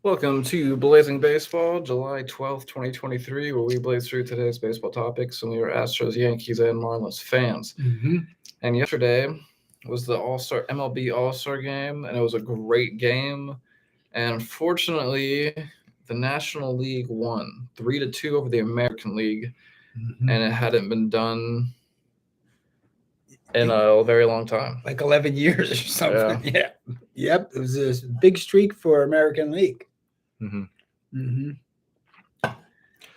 Welcome to Blazing Baseball, July 12th, 2023, where we blaze through today's baseball topics and we are Astros, Yankees, and Marlins fans. And yesterday was the All-Star MLB All-Star game, and it was a great game. And unfortunately, the National League won 3-2 over the American League, and it hadn't been done in a very long time. Like 11 years or something. Yeah. Yep. It was a big streak for American League.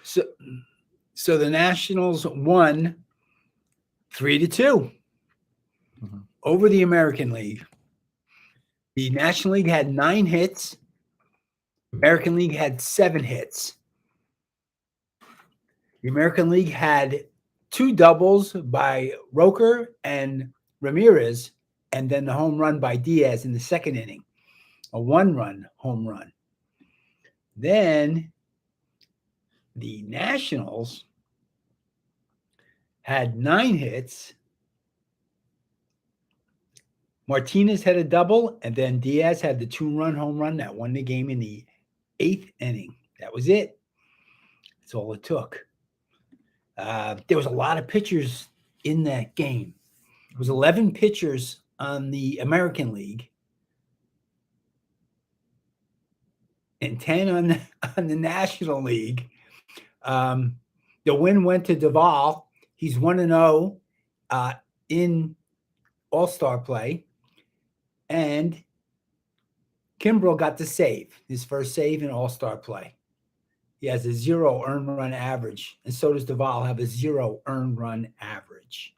So the Nationals won 3-2 over the American League. The National League had 9 hits. American League had 7 hits. The American League had 2 doubles by Roker and Ramirez, and then the home run by Diaz in the second inning, a 1-run home run. Then the Nationals had 9 hits. Martinez had a double, and then Diaz had the 2-run home run that won the game in the 8th inning. That was it. That's all it took. There was a lot of pitchers in that game. It was 11 pitchers on the American League and 10 on the National League. The win went to Duvall. He's 1-0 in All-Star play. And Kimbrel got the save, his first save in All-Star play. He has a 0 earned run average, and so does Duvall have a 0 earned run average.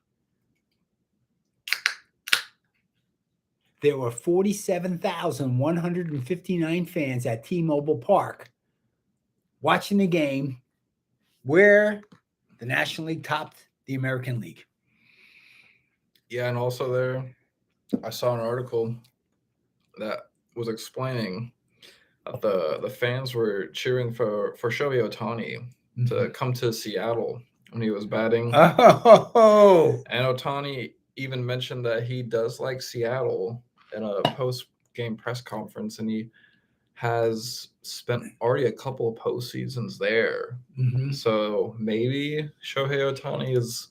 There were 47,159 fans at T-Mobile Park watching the game where the National League topped the American League. Yeah, and also there, I saw an article that was explaining that the fans were cheering for Shohei Ohtani to come to Seattle when he was batting. Oh! And Ohtani even mentioned that he does like Seattle in a post-game press conference, and he has spent already a couple of postseasons there. So maybe Shohei Ohtani is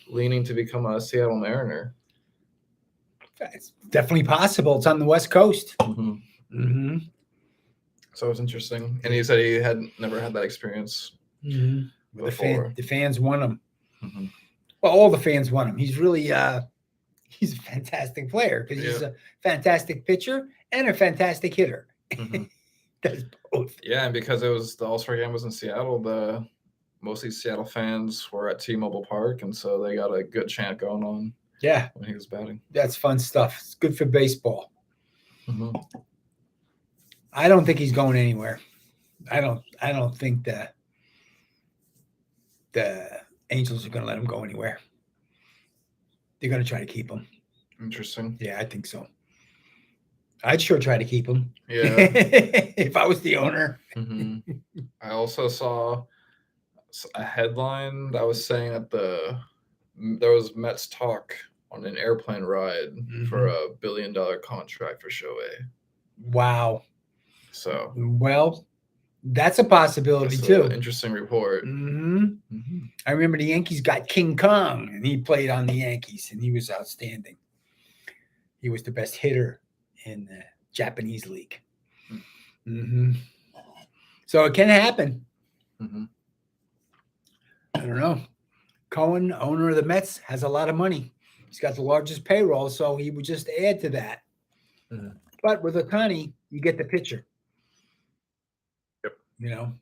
leaning to become a Seattle Mariner. It's definitely possible. It's on the West Coast. So it's interesting. And he said he had never had that experience before. The fans want him. Well, all the fans want him. He's really he's a fantastic player because he's a fantastic pitcher and a fantastic hitter. Does both. Yeah, and because it was the All-Star game was in Seattle, mostly Seattle fans were at T-Mobile Park, and so they got a good chant going on. Yeah, when he was batting. That's fun stuff. It's good for baseball. I don't think he's going anywhere. I don't think that the Angels are going to let him go anywhere. They're going to try to keep him. Interesting. Yeah, I think so. I'd sure try to keep him. Yeah. If I was the owner. I also saw a headline that was saying that there was Mets talk on an airplane ride for $1 billion contract for Shohei. Wow. So, well, that's a possibility too. Interesting report. I remember the Yankees got King Kong, and he played on the Yankees, and he was outstanding. He was the best hitter in the Japanese league. So it can happen. I don't know. Cohen, owner of the Mets, has a lot of money. He's got the largest payroll, so he would just add to that. But with Ohtani, you get the pitcher. Yep. You know,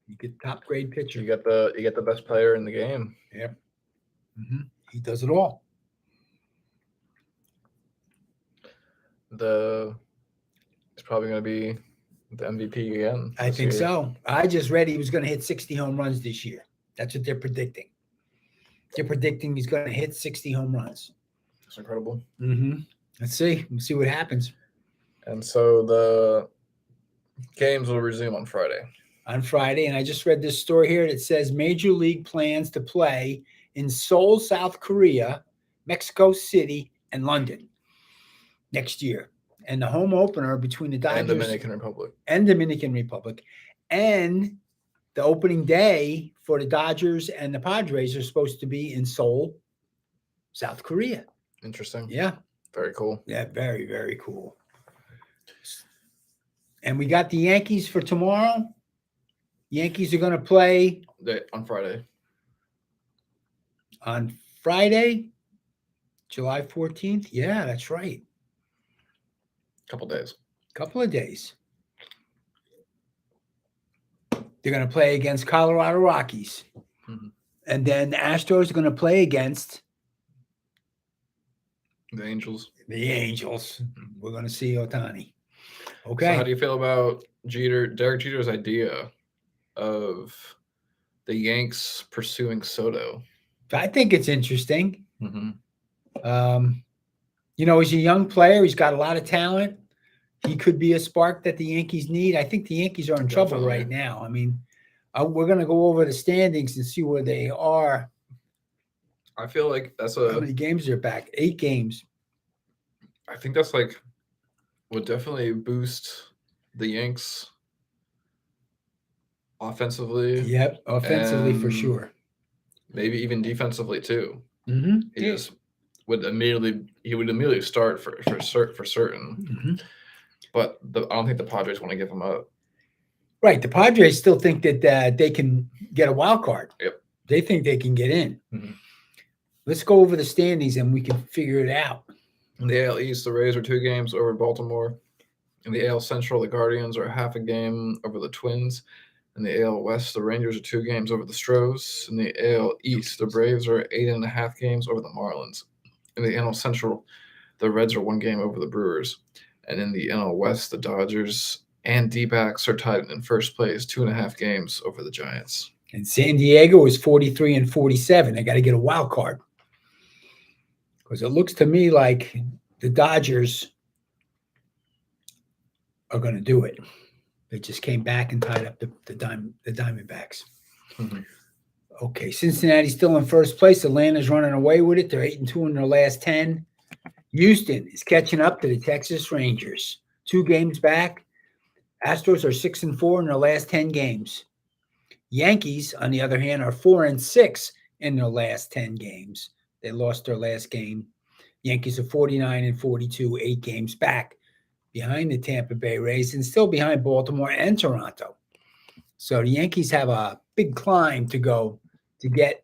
you get top grade pitcher. You get the best player in the game. Yep. He does it all. It's probably going to be the MVP again. I think so. I just read he was going to hit 60 home runs this year. That's what they're predicting. They're predicting he's going to hit 60 home runs. That's incredible. Let's see. We'll see what happens. And so the games will resume on Friday. And I just read this story here that says Major League plans to play in Seoul, South Korea, Mexico City, and London next year. and the home opener between the Dodgers And Dominican Republic. and the opening day for the Dodgers and the Padres are supposed to be in Seoul, South Korea. Interesting. Yeah. Very cool. Yeah, very, very cool. And we got the Yankees for tomorrow. Yankees are going to play On Friday. On Friday, July 14th. Yeah, that's right. Couple days. Couple of days. They're going to play against Colorado Rockies. Mhm. And then the Astros are going to play against The Angels. the Angels. We're going to see Ohtani. So Okay. how do you feel about Derek Jeter's idea of the Yanks pursuing Soto? I think it's interesting. Mm-hmm. He's a young player. He's got a lot of talent. He could be a spark that the Yankees need. I think the Yankees are in trouble Definitely. right now. I mean, we're going to go over the standings and see where they are. I feel like that's How many games are back? 8 games. I think that's like would definitely boost the Yanks offensively. Yep, offensively for And sure. Maybe even defensively too. Mm-hmm. He would immediately start for certain. Mm-hmm. But I don't think the Padres want to give him up. Right. The Padres still think that they can get a wild card. Yep. They think they can get in. Mm-hmm. Let's go over the standings and we can figure it out. In the AL East, the Rays are 2 games over Baltimore. In the AL Central, the Guardians are half a game over the Twins. In the AL West, the Rangers are 2 games over the Stros. In the AL East, the Braves are 8.5 games over the Marlins. In the NL Central, the Reds are 1 game over the Brewers. And in the NL West, the Dodgers and D-backs are tied in first place, 2.5 games over the Giants. And San Diego is 43 and 47. They got to get a wild card. Because it looks to me like the Dodgers are going to do it. They just came back and tied up the Diamondbacks. Mm-hmm. Okay, Cincinnati's still in first place. Atlanta's running away with it. They're 8-2 in their last 10. Houston is catching up to the Texas Rangers. 2 games back. Astros are 6-4 in their last 10 games. Yankees, on the other hand, are 4-6 in their last 10 games. They lost their last game. Yankees are 49 and 42, 8 games back behind the Tampa Bay Rays and still behind Baltimore and Toronto. So the Yankees have a big climb to go to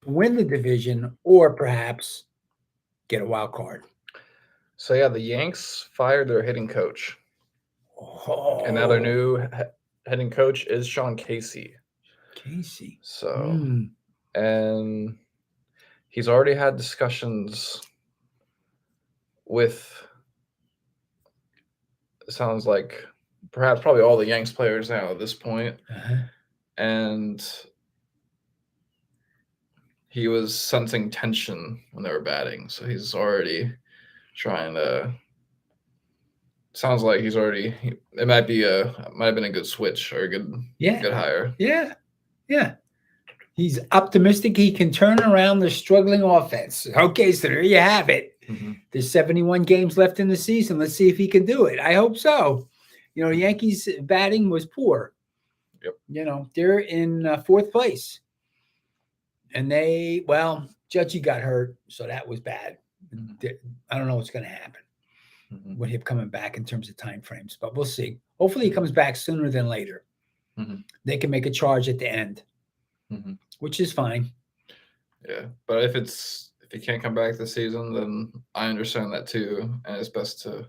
win the division or perhaps get a wild card. So, yeah, the Yanks fired their hitting coach. Oh. And now their new hitting coach is Sean Casey. So, and he's already had discussions with, sounds like probably all the Yanks players now at this point. Uh-huh. And he was sensing tension when they were batting. So he's already trying to, sounds like he's already, it might have been a good switch or a good hire. Yeah. Yeah. He's optimistic he can turn around the struggling offense. Okay, so there you have it. Mm-hmm. There's 71 games left in the season. Let's see if he can do it. I hope so. Yankees batting was poor. Yep. They're in 4th place. And Judgy got hurt, so that was bad. Mm-hmm. I don't know what's going to happen Mm-hmm. with him coming back in terms of time frames, but we'll see. Hopefully he comes back sooner than later. Mm-hmm. They can make a charge at the end, mm-hmm. which is fine. Yeah, but if he can't come back this season, then I understand that too, and it's best to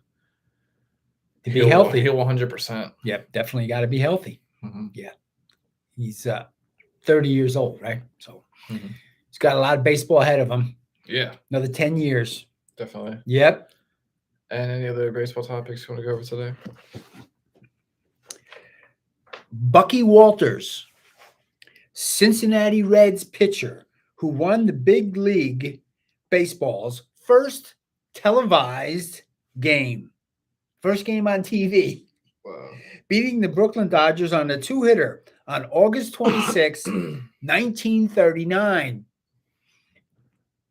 be healthy. Heal 100%. Yep, definitely got to be healthy. Mm-hmm. Yeah, he's 30 years old, right? So mm-hmm. he's got a lot of baseball ahead of him. Yeah, another 10 years. Definitely. Yep. And any other baseball topics you want to go over today? Bucky Walters, Cincinnati Reds pitcher who won the big league baseball's first televised game. First game on TV. Wow. Beating the Brooklyn Dodgers on a 2-hitter on August 26, 1939.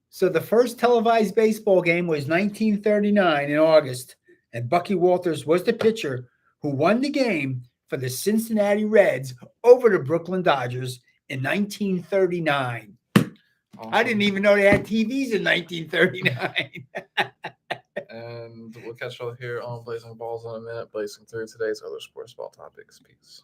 So the first televised baseball game was 1939 in August. And Bucky Walters was the pitcher who won the game for the Cincinnati Reds over the Brooklyn Dodgers in 1939. Awesome. I didn't even know they had TVs in 1939. And we'll catch y'all here on Blazing Balls in a minute, blazing through today's other sports ball topics. Peace.